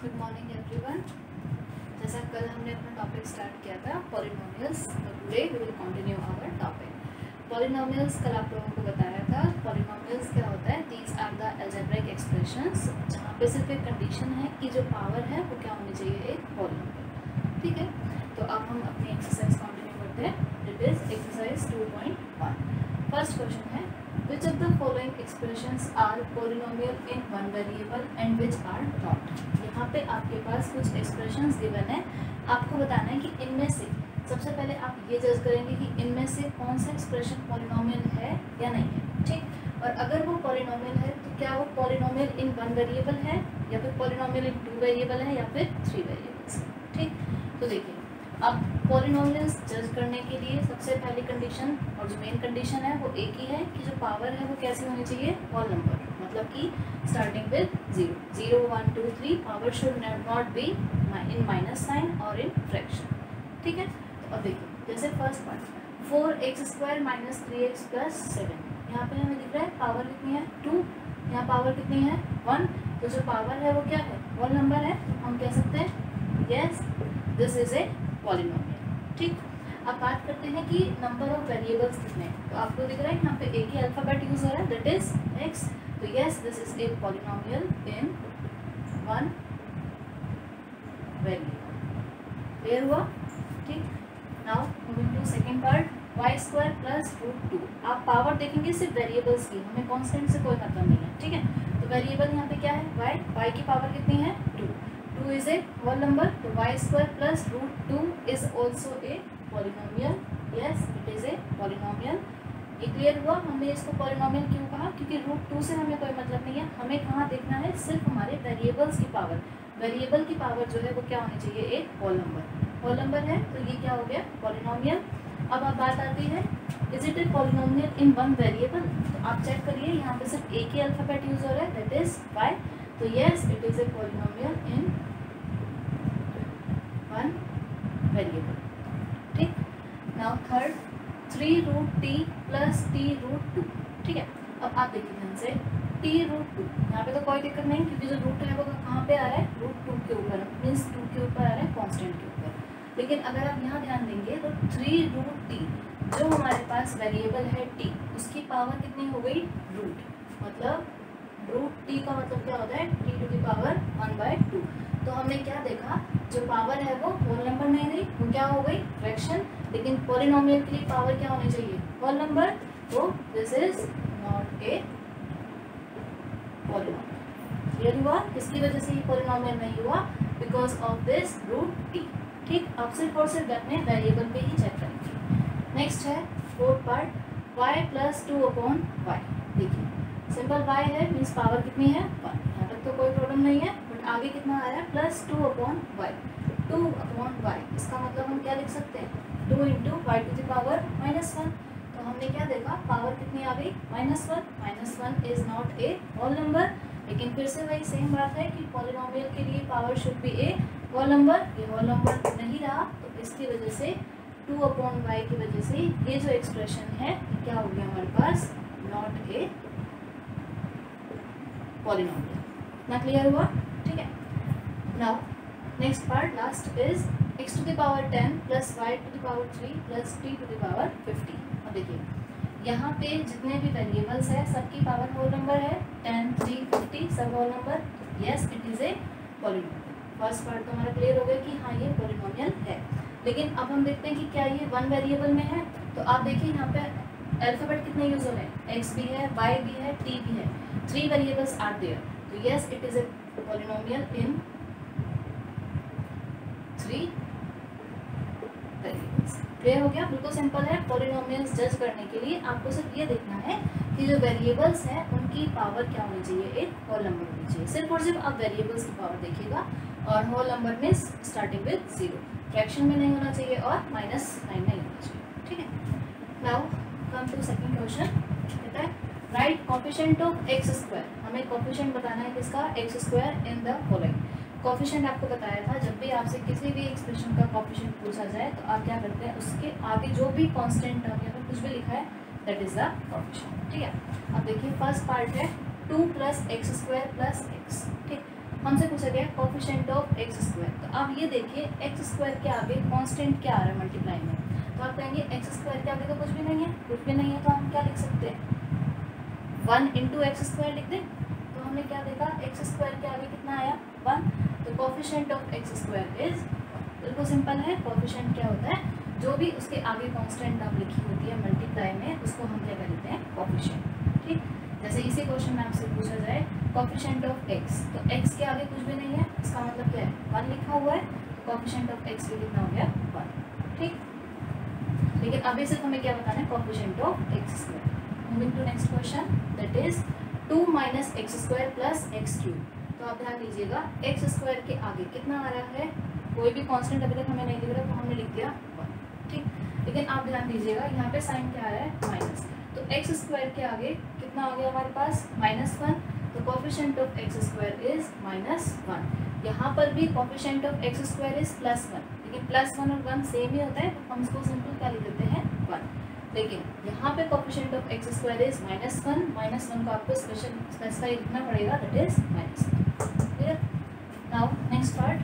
Good morning everyone. जैसा कल हमने अपना टॉपिक स्टार्ट किया था पॉलिनोमियल्स, तो today we will continue our topic polynomials. कल आप लोगों को बताया था पॉलिनोमियल्स क्या होता है। These are the algebraic expressions जहाँ पे सिर्फ एक कंडीशन है कि जो पावर है वो क्या होनी चाहिए, एक होल नंबर। ठीक है, तो अब हम अपनी एक्सरसाइज कंटिन्यू करते हैं। It is exercise 2.1। First question है which of the following expressions are polynomial in one variable and which are not। यहाँ पे आपके पास कुछ expressions given है, आपको बताना है कि इनमें से सबसे पहले आप ये जज करेंगे कि इनमें से कौन सा expression polynomial है या नहीं है। ठीक, और अगर वो polynomial है तो क्या वो polynomial in one variable है या फिर polynomial in two variable है या फिर three variables। ठीक, तो देखिए अब पॉलिनोमियल्स जज करने के लिए सबसे पहली कंडीशन और जो मेन कंडीशन है वो एक ही है कि जो पावर है वो कैसी होनी चाहिए, होल नंबर, मतलब कि starting with 0 0 1 2 3 power should not be in minus sign और इन फ्रैक्शन। ठीक है, तो अब देखिए जैसे फर्स्ट पार्ट 4x² - 3x + 7, यहाँ पे हमें दिख रहा है पावर कितनी है 2, यहाँ पावर कितनी है 1, तो जो पावर है वो क्या है, होल नंबर है। हम कह सकते हैं yes this is a polynomial. ठीक, अब बात करते हैं कि नंबर ऑफ वेरिएबल्स कितने हैं। तो आपको दिख रहा है यहाँ पे एक ही अल्फाबेट यूज हो रहा है, दैट इज x। तो yes this is a polynomial in one variable. Clear हुआ। ठीक, now moving to second part y² + √2। आप पावर देखेंगे सिर्फ वेरिएबल्स की, हमें कांस्टेंट से कोई मतलब नहीं है। ठीक है, तो वेरिएबल यहाँ पे क्या है y की पावर कितनी है 2 is a whole number, तो y² + √2 is also a polynomial। yes it is a polynomial। ये क्लियर हुआ। हमने इसको पॉलिनोमियल क्यों कहा, क्योंकि √2 से हमें कोई मतलब नहीं है, हमें कहाँ देखना है, सिर्फ हमारे वेरिएबल्स की पावर। वेरिएबल की पावर जो है वो क्या होनी चाहिए, एक होल नंबर। होल नंबर है तो ये क्या हो गया, पॉलिनोमियल। अब बात आती है is it A polynomial in one variable. तो आप चेक करिए यहाँ पे सिर्फ एक ही अल्फाबेट यूज हो रहा है, दैट इज y। तो yes it is a polynomial in one variable। ठीक, नाउ थर्ड 3√t + t√2। ठीक है, अब आप देखिए ध्यान से t√2, यहाँ पे तो कोई दिक्कत नहीं क्योंकि जो रूट है वो कहाँ पे आ रहा है, √2 के ऊपर, मीन्स 2 के ऊपर आ रहा है, कांस्टेंट के ऊपर। लेकिन अगर आप यहाँ ध्यान देंगे तो 3√t जो हमारे पास वेरिएबल है t, उसकी पावर कितनी हो गई रूट, मतलब √t का मतलब क्या होता है t⁻² 1/2। तो हमने क्या देखा, जो पावर है वो होल नंबर नहीं रही, वो क्या हो गई फ्रैक्शन। लेकिन पॉलिनोमियल के लिए पावर क्या होनी चाहिए, होल नंबर। तो this is not a polynomial. Clear हुआ, किसकी वजह से ये पॉलिनोमियल नहीं हुआ, बिकॉज ऑफ दिस √t। ठीक, अब सिर्फ और सिर्फ अपने वेरिएबल पे ही चेक करेंगे। नेक्स्ट है फोर्थ पार्ट y + 2/y। देखिए सिंपल y है, मीन्स पावर कितनी है 1, यहाँ तक तो कोई प्रॉब्लम नहीं है। बट आगे कितना आया +2/y, 2/y, इसका मतलब हम क्या लिख सकते हैं 2 × y⁻⁻1। तो हमने क्या देखा, पावर कितनी आ गई -1। -1 is not a whole number. लेकिन फिर से वही सेम बात है कि पॉलिनोमियल के लिए power should be a whole number. ये होल नंबर नहीं रहा, तो इसकी वजह से 2/y की वजह से ये जो एक्सप्रेशन है क्या हो गया हमारे पास, नॉट ए पॉलिनोमियल। ना क्लियर हुआ। ठीक है, now next part last is x⁻10 + y⁻3 + t⁻50। अब देखिए यहाँ पे जितने भी वेरिएबल्स है सबकी पावर होल नंबर है, 10 3 50 सब whole number. Yes it is a polynomial. First part तो हमारा क्लियर हो गया कि हाँ ये पॉलिनोमियल है। लेकिन अब हम देखते हैं कि क्या ये वन वेरिएबल में है। तो आप देखिए यहाँ पे अल्फाबेट कितने यूज हो रहे हैं, x भी है, y भी है, t भी है, 3 वेरिएबल्स आर देयर। तो yes it is a polynomial in 3 variables. Clear हो गया, बिल्कुल सिंपल है। पॉलिनोमियल्स जज करने के लिए आपको सिर्फ ये देखना है कि जो वेरिएबल्स हैं उनकी पावर क्या होनी चाहिए, एक होल नंबर होनी चाहिए। सिर्फ और सिर्फ आप वेरिएबल्स की पावर देखिएगा, और होल नंबर में स्टार्टिंग विद 0, फ्रैक्शन में नहीं होना चाहिए और -9 नहीं होना चाहिए। ठीक है, now come to second question. कहता है राइट कोफिशिएंट ऑफ x²। हमें कोफिशिएंट बताना है किसका, x² in the following. Coefficient आपको बताया था, जब भी आपसे किसी भी एक्सप्रेशन का कोफिशिएंट पूछा जाए तो आप क्या करते हैं, उसके आगे जो भी कांस्टेंट टर्म या फिर कुछ भी लिखा है दैट इज द कोफिशिएंट। ठीक है, अब देखिए फर्स्ट पार्ट है 2 + x² + x। ठीक, हमसे पूछा गया कोफिशिएंट ऑफ एक्स स्क्वायर। तो आप ये देखिए एक्स स्क्वायर के आगे कांस्टेंट क्या आ रहा है मल्टीप्लाई में, तो आप कहेंगे एक्स स्क्वायर के आगे तो कुछ भी नहीं है, कुछ भी नहीं है, तो हम क्या लिख सकते हैं 1 इंटू एक्स स्क्वायर लिख दें। तो हमने क्या देखा एक्स स्क्वायर के आगे कितना आया 1, तो coefficient of x square is, बिल्कुल सिंपल है, कोफिशिएंट क्या होता है जो भी उसके आगे कांस्टेंट टर्म लिखी होती है मल्टीप्लाई में उसको हम क्या कहते हैं कोफिशिएंट। ठीक, जैसे इसी क्वेश्चन में आपसे पूछा जाए कोफिशिएंट ऑफ एक्स, तो एक्स के आगे कुछ भी नहीं है, इसका मतलब क्या है 1 लिखा हुआ है, तो कोफिशिएंट ऑफ एक्स भी कितना हो गया 1। ठीक, लेकिन अभी सिर्फ हमें क्या बताना है coefficient of x square. Moving to next question that is 2 minus X square plus X cube. तो आप ध्यान दीजिएगा एक्स स्क्वायर के आगे कितना आ रहा है, कोई भी कांस्टेंट अभी तक हमें नहीं दिख रहा तो हमने लिख दिया 1। ठीक, लेकिन आप ध्यान दीजिएगा यहाँ पे साइन क्या आ रहा है माइनस, तो एक्स स्क्वायर के आगे कितना आ गया हमारे पास -1, तो coefficient of x square is -1। यहाँ पर भी coefficient of x square is +1, लेकिन +1 और 1 सेम ही होता है, तो हम इसको सिंपल क्या लिख देते हैं 1। लेकिन यहाँ पे coefficient of x square is -1 को आपको स्पेसिफाई लिखना पड़ेगा, that is -1। Clear? Now next part,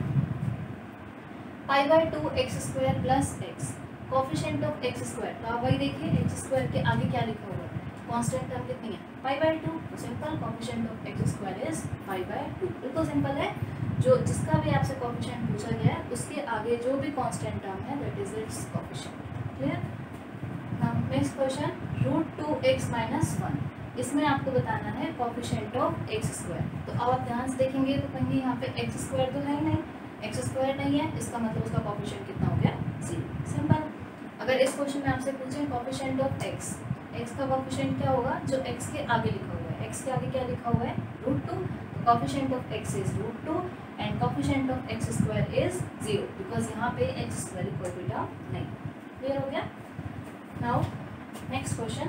π/2 x square plus x, coefficient of x square. तो आप वही देखिए एक्स स्क्वायर के आगे क्या लिखा हुआ है, कांस्टेंट टर्म कितनी है π/2, तो simple coefficient of x square is π/2। बिल्कुल सिंपल है, जो जिसका भी आपसे कोफिशिएंट पूछा गया है उसके आगे जो भी कांस्टेंट टर्म है that is it's coefficient. Clear? Now next question, √2x - 1, इसमें आपको बताना है कोफिशिएंट ऑफ एक्स स्क्वायर। तो अब आप ध्यान से देखेंगे तो कहेंगे यहाँ पे एक्स स्क्वायर तो है ही नहीं, एक्स स्क्वायर नहीं है, इसका मतलब उसका कोफिशिएंट कितना हो गया 0। सिंपल। अगर इस क्वेश्चन में आपसे पूछें कोफिशिएंट ऑफ एक्स, एक्स का कोफिशिएंट क्या होगा जो एक्स के आगे लिखा हुआ है, एक्स के आगे क्या लिखा हुआ है √2, तो coefficient of x is √2 and coefficient of x square is 0, because यहाँ पे एक्स स्क्वायर कोई भी टर्म नहीं। क्लियर हो गया? Now next question,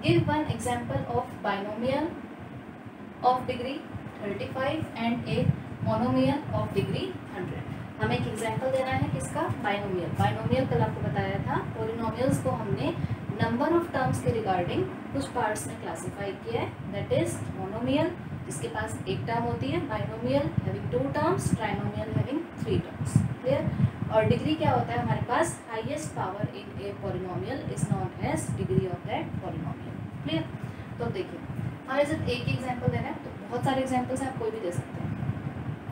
give one example of binomial of degree 35 and a monomial of degree 100। हमें एक एग्जांपल देना है किसका, बाइनोमियल। बाइनोमियल कल आपको बताया था, पॉलिनोमियल्स को हमने नंबर ऑफ टर्म्स के रिगार्डिंग कुछ पार्ट्स में क्लासिफाई किया है, दैट इज मोनोमियल जिसके पास एक टर्म होती है, binomial having 2 terms, trinomial having 3 terms. Clear? और डिग्री क्या होता है हमारे पास, highest power in a polynomial is known as degree of that polynomial. Clear? तो देखिए हमें सिर्फ एक एग्जांपल देना है, तो बहुत सारे एग्जांपल्स आप कोई भी दे सकते हैं,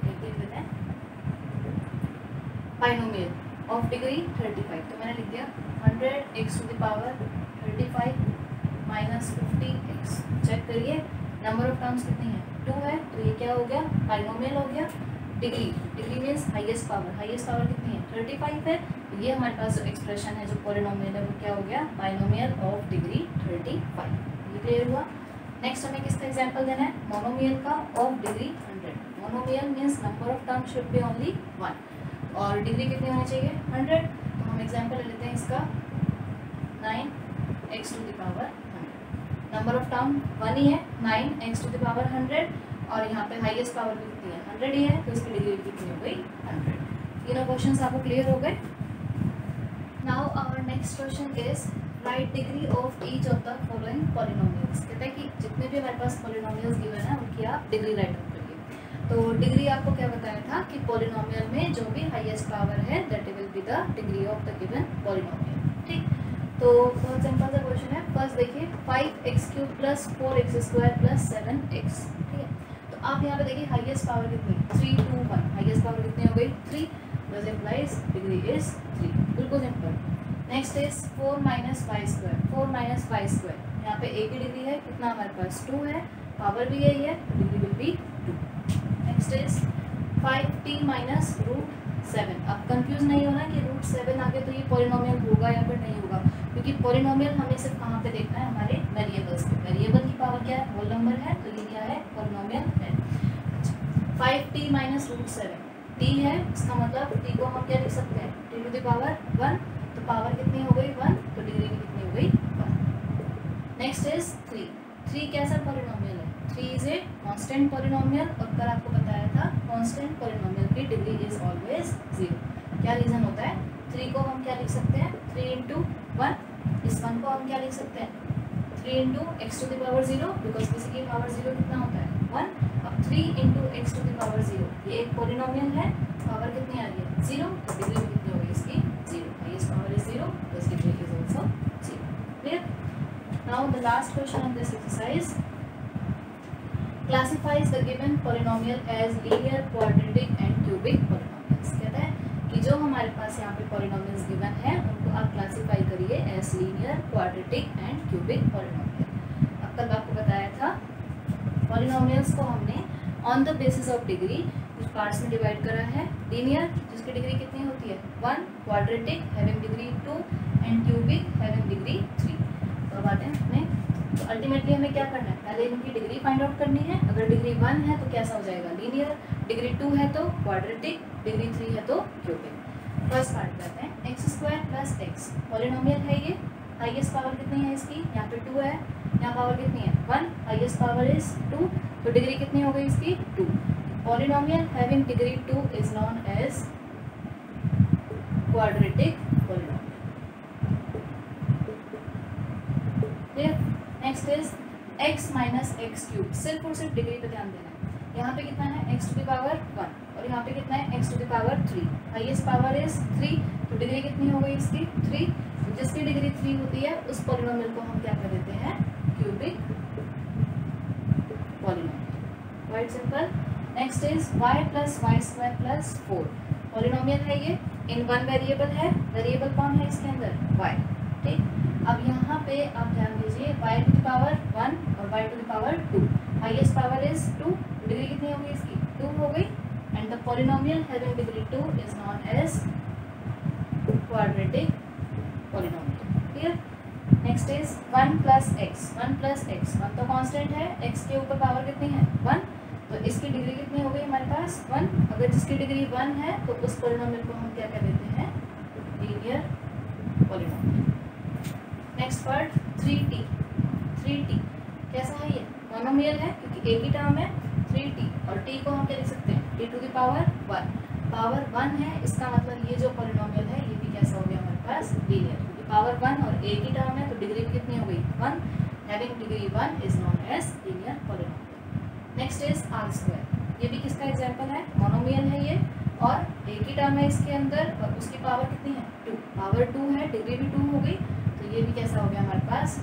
एक देते हैं बाइनोमियल ऑफ डिग्री 35, तो मैंने लिख दिया 100x to the power 35 minus 50x। Check करिए नंबर ऑफ टर्म्स कितनी है 2 है, तो ये क्या हो गया बाइनोमियल हो गया। Degree, degree means highest power कितनी है 35 है, तो ये हमारे पास जो एक्सप्रेशन है जो पॉलिनोमियल है वो क्या हो गया बाइनोमियल ऑफ डिग्री 35। ये क्लियर हुआ? नेक्स्ट हमें किसका एग्जांपल देना है, मोनोमियल का of degree 100। Monomial means number of term should be only 1 और डिग्री कितनी होनी चाहिए 100। तो हम एग्जांपल ले लेते हैं इसका 9x to the power 100। Number of term 1 ही है, 9x टू द पावर 100 और यहाँ पे हाईएस्ट पावर भी कितनी है 100 ही है, तो इसकी डिग्री कितनी हो गई 100। तीनों क्वेश्चंस आपको क्लियर हो गए? Now our next question is right degree of each of the following polynomials. कहते हैं कि जितने भी हमारे पास पॉलिनोमियल्स गिवन है उनकी आप डिग्री राइट करिए। तो डिग्री आपको क्या बताया था कि पॉलिनोमियल में जो भी हाईएस्ट पावर है that will be the degree of the given polynomial. ठीक, तो बहुत सिंपल सा क्वेश्चन है। फर्स्ट देखिए 5x³ plus 4x² plus 7x। ठीक है, तो आप यहाँ पे देखिए हाईएस्ट पावर कितनी 3 2 1, हाईएस्ट पावर कितनी हो गई 3, दैट इंप्लाइज डिग्री इज 3। बिल्कुल simple. Next is 4 minus Y square, यहाँ पे एक ही डिग्री है, कितना हमारे पास 2 है, पावर भी यही है, degree will be 2। Next is 5t minus √7। अब कंफ्यूज नहीं होना कि √7 आगे तो ये पॉलिनोमियल होगा या फिर नहीं होगा, क्योंकि पॉलिनोमियल हमें सिर्फ कहाँ पे देखना है हमारे वेरिएबल्स पे। वेरिएबल की पावर क्या है होल नंबर है, तो ये क्या है पॉलिनोमियल है। अच्छा 5t माइनस √7, t है, इसका मतलब t को हम क्या लिख सकते हैं t टू द पावर 1, तो पावर कितनी हो गई 1, तो डिग्री भी कितनी हो गई 1। नेक्स्ट इज 3 कैसा पॉलिनोमियल है, 3 इज ए कांस्टेंट पॉलिनोमियल और कल आपको बताया था कांस्टेंट पॉलिनोमियल की डिग्री इज ऑलवेज 0। क्या रीजन होता है, 3 को हम क्या लिख सकते हैं 3 इंटू 1, इस 1 को हम क्या लिख सकते हैं 3 into X to the power 0, because किसी की पावर 0 कितना होता है 1। अब 3 into X to the power power 0, ये एक पॉलिनोमियल है, पावर कितनी आ रही है 0, तो डिग्री भी कितनी होगी इसकी 0, highest power is 0, plus degree is also 0. Clear? Now the last question on this exercise, classifies the given polynomial as linear, quadratic and cubic polynomials. कहता है कि जो हमारे पास यहाँ पे पॉलिनोमियल्स गिवन है उनको आप क्लासिफाई करिए as linear, quadratic and cubic polynomial. अब कल आपको बताया था पॉलिनोमियल्स को हमने on the basis of degree कुछ पार्ट्स में डिवाइड करा है. लीनियर जिसकी डिग्री कितनी होती है 1, quadratic having degree 2 and cubic having degree 3. तो अब आते हैं अपने, तो अल्टीमेटली हमें क्या करना है, पहले इनकी डिग्री फाइंड आउट करनी है. अगर डिग्री 1 है तो कैसा हो जाएगा लीनियर, डिग्री 2 है तो क्वाड्रेटिक, डिग्री 3 है तो क्यूबिक. फर्स्ट पार्ट करते हैं, x square plus x polynomial है ये. हाईएस्ट पावर कितनी है इसकी, यहाँ पे 2 है, यहाँ पावर कितनी है 1, हाईएस्ट पावर इज 2, तो डिग्री कितनी हो गई इसकी 2. Polynomial having degree 2 is known as quadratic polynomial. Next is x minus X cube. सिर्फ और सिर्फ डिग्री पे ध्यान देना है. यहाँ पे कितना है x टू द पावर 1 और यहाँ पे कितना है x to the power 3. Highest power is 3, तो डिग्री कितनी हो गई इसकी 3. जिसकी डिग्री 3 होती है उस पॉलिनोमियल को हम क्या कर देते हैं cubic polynomial. Quite simple. Next is y plus Y square plus 4 polynomial है ये. इन वन वेरिएबल है, वेरिएबल कौन है इसके अंदर y. ठीक, अब यहाँ पे आप ध्यान दीजिए y टू द पावर 1 और y to the power 2. Highest power is 2, degree कितनी हो गई इसकी 2 हो गई. And the polynomial having degree 2 is known as quadratic polynomial. Clear? Next is 1 plus X. 1 तो कांस्टेंट है, x के ऊपर पावर कितनी है 1, तो इसकी डिग्री कितनी हो गई हमारे पास 1. अगर जिसकी डिग्री 1 है तो उस पॉलिनोमियल को हम क्या कर देते हैं linear polynomial. Next part 3t. 3t कैसा है ये मोनोमियल है क्योंकि एक ही टर्म है 3t, और t को हम क्या लिख सकते हैं t to the power 1. Power 1 है, इसका मतलब ये जो पॉलिनोमियल है ये भी कैसा हो गया हमारे पास लीनियर, क्योंकि पावर 1 और एक ही टर्म है तो डिग्री भी कितनी हो गई 1. Having degree 1 is known as linear polynomial. Next is R square. ये भी किसका एग्जाम्पल है, मोनोमियल है ये और एक ही टर्म है इसके अंदर और उसकी पावर कितनी है 2. पावर 2 है, डिग्री भी 2 हो गई, तो ये भी कैसा हो गया हमारे पास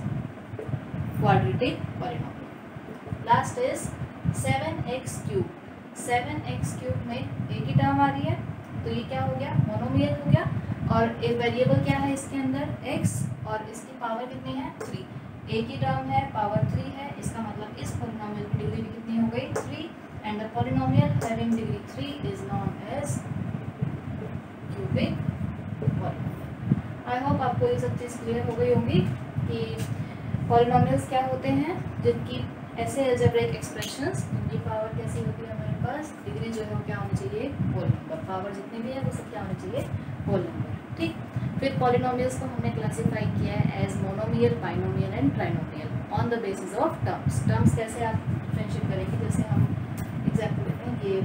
quadratic polynomial. Last is 7x cube. 7x cube में एक ही टर्म आ रही है तो ये क्या हो गया मोनोमियल हो गया, और एक वेरिएबल क्या है इसके अंदर x और इसकी पावर कितनी है 3. एक ही टर्म है, पावर 3 है, इसका मतलब इस पॉलिनोमियल की डिग्री भी कितनी हो गई 3. And the polynomial having degree 3 is known as cubic polynomial. I hope आपको ये सब चीज़ क्लियर हो गई होंगी कि पॉलिनोमियल्स क्या होते हैं, जिनकी ऐसे अलजेब्रिक एक्सप्रेशंस, जिनकी पावर कैसी होती है हमारे पास, डिग्री जो है वो क्या होनी चाहिए होल नंबर. पावर जितनी भी है वो सब क्या होनी चाहिए होल नंबर. ठीक, फिर पॉलिनोमियल्स को हमने क्लासीफाई किया है as monomial, binomial and trinomial on the basis of terms. Terms कैसे आप डिफरेंशिएट करेंगे, जैसे हम एग्जाम्पल लेते हैं ये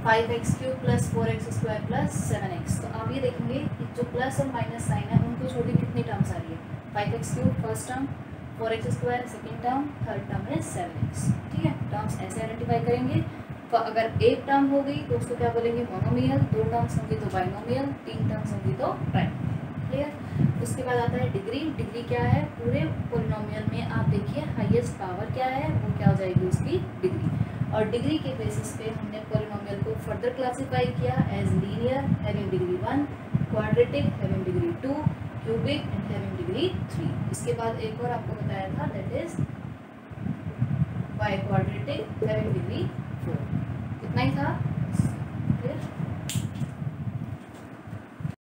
5x cube plus 4x square plus 7x. तो आप ये देखेंगे कि जो प्लस और माइनस साइन है उनको छोड़ के कितनी टर्म्स आ रही है 5x cube first term, 4x square second term, third term है 7x. ठीक है, टर्म्स ऐसे आइडेंटिफाई करेंगे. तो अगर एक टर्म हो गई तो उसको क्या बोलेंगे मोनोमियल, 2 टर्म्स होंगी तो बाइनोमियल, 3 टर्म्स होंगी तो ट्राइनोमियल. क्लियर? उसके बाद आता है डिग्री. डिग्री क्या है, पूरे पॉलिनोमियल में आप देखिए हाईएस्ट पावर क्या है वो क्या हो जाएगी उसकी डिग्री, और डिग्री के बेसिस पे हमने पॉलिनोमियल को फर्दर क्लासीफाई किया as linear having degree 1, quadratic having degree 2, cubic and having degree 3. इसके बाद एक और आपको बताया था that is biquadratic having degree 4. इतना ही था.